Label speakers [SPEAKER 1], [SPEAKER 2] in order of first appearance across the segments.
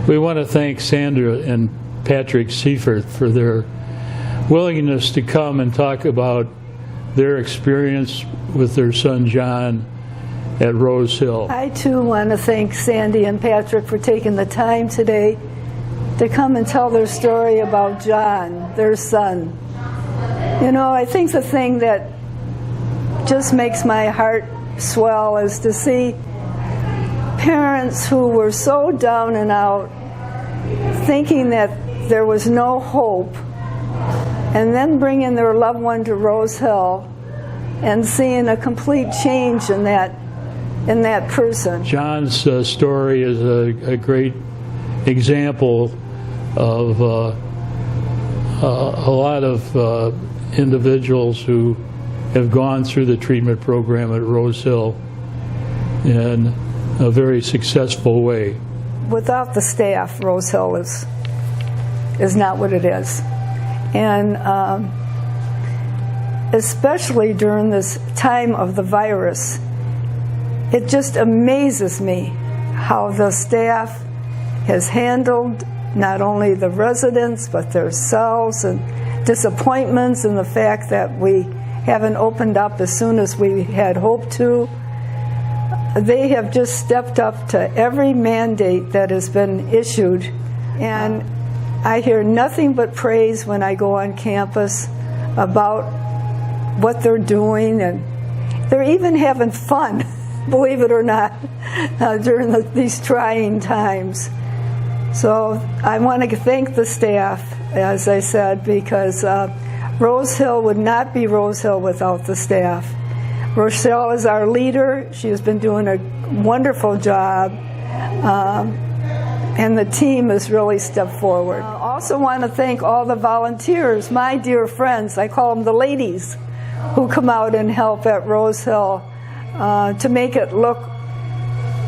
[SPEAKER 1] We want to thank Sandra and Patrick Seifert for their willingness to come and talk about their experience with their son John at Rose Hill.
[SPEAKER 2] I too want to thank Sandy and Patrick for taking the time today to come and tell their story about John, their son. You know, I think the thing that just makes my heart swell is to see parents who were so down and out, thinking that there was no hope, and then bringing their loved one to Rose Hill and seeing a complete change in that person.
[SPEAKER 1] John's story is a great example of a lot of individuals who have gone through the treatment program at Rose Hill in a very successful way.
[SPEAKER 2] Without the staff, Rose Hill is not what it is. And especially during this time of the virus, it just amazes me how the staff has handled not only the residents but themselves, and disappointments and the fact that we haven't opened up as soon as we had hoped to. They have just stepped up to every mandate that has been issued, and I hear nothing but praise when I go on campus about what they're doing, and they're even having fun, believe it or not, during these trying times. So I want to thank the staff, as I said, because Rose Hill would not be Rose Hill without the staff. Rochelle is our leader. She has been doing a wonderful job, and the team has really stepped forward. I also want to thank all the volunteers, my dear friends, I call them the ladies, who come out and help at Rose Hill to make it look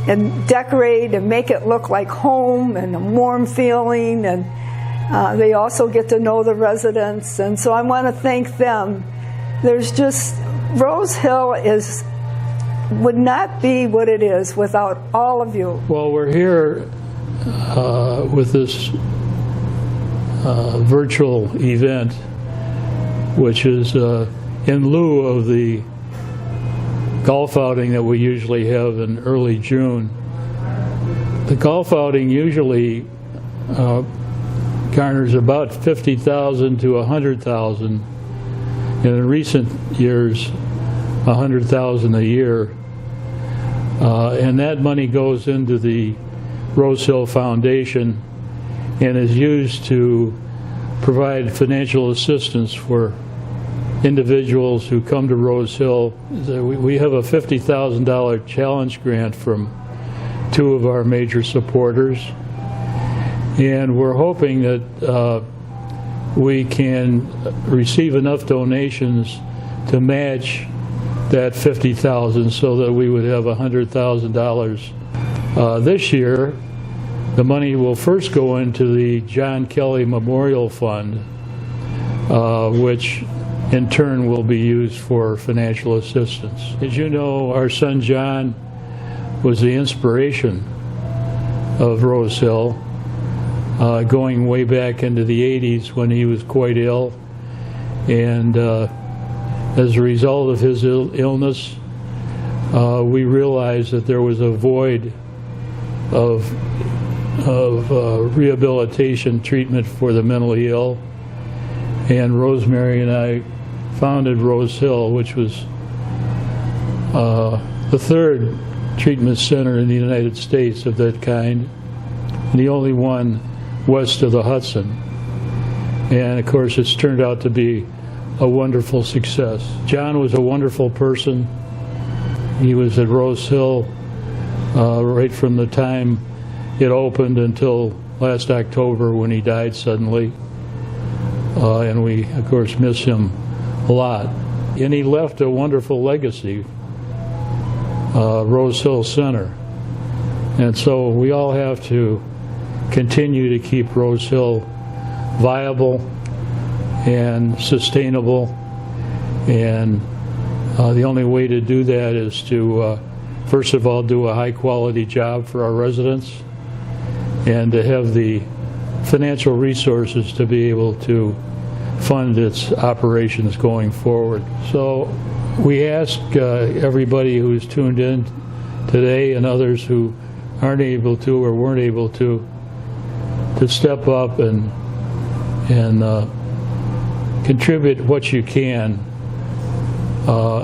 [SPEAKER 2] and decorate and make it look like home and a warm feeling, and they also get to know the residents, and so I want to thank them. There's just, Rose Hill would not be what it is without all of you.
[SPEAKER 1] Well, we're here with this virtual event, which is in lieu of the golf outing that we usually have in early June. The golf outing usually garners about 50,000 to 100,000, and in recent years 100,000 a year, and that money goes into the Rose Hill Foundation and is used to provide financial assistance for individuals who come to Rose Hill. We have a $50,000 challenge grant from two of our major supporters, and we're hoping that we can receive enough donations to match that $50,000 so that we would have $100,000. This year, the money will first go into the John Kelly Memorial Fund, which in turn will be used for financial assistance. As you know, our son John was the inspiration of Rose Hill, going way back into the 80s when he was quite ill, and as a result of his illness, we realized that there was a void of rehabilitation treatment for the mentally ill, and Rosemary and I founded Rose Hill, which was the third treatment center in the United States of that kind, and the only one west of the Hudson. And of course, it's turned out to be a wonderful success. John was a wonderful person. He was at Rose Hill right from the time it opened until last October when he died suddenly. And we, of course, miss him a lot. And he left a wonderful legacy, Rose Hill Center. And so we all have to continue to keep Rose Hill viable and sustainable, and the only way to do that is to first of all do a high quality job for our residents, and to have the financial resources to be able to fund its operations going forward. So we ask everybody who's tuned in today and others who aren't able to or weren't able to step up and contribute what you can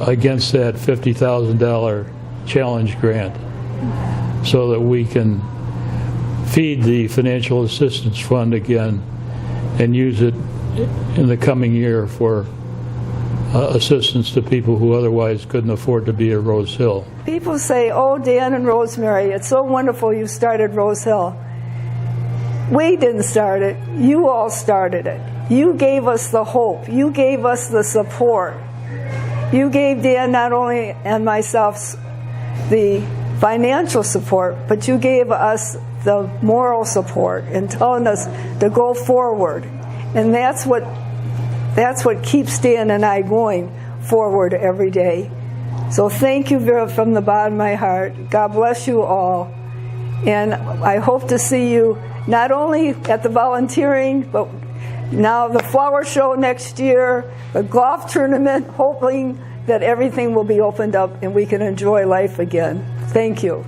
[SPEAKER 1] against that $50,000 challenge grant, so that we can feed the financial assistance fund again and use it in the coming year for assistance to people who otherwise couldn't afford to be at Rose Hill.
[SPEAKER 2] People say, oh, Dan and Rosemary, it's so wonderful you started Rose Hill. We didn't start it. You all started it. You gave us the hope. You gave us the support. You gave Dan not only and myself the financial support, but you gave us the moral support and telling us to go forward. And that's what keeps Dan and I going forward every day. So thank you from the bottom of my heart. God bless you all. And I hope to see you not only at the volunteering, but now the flower show next year, the golf tournament, hoping that everything will be opened up and we can enjoy life again. Thank you.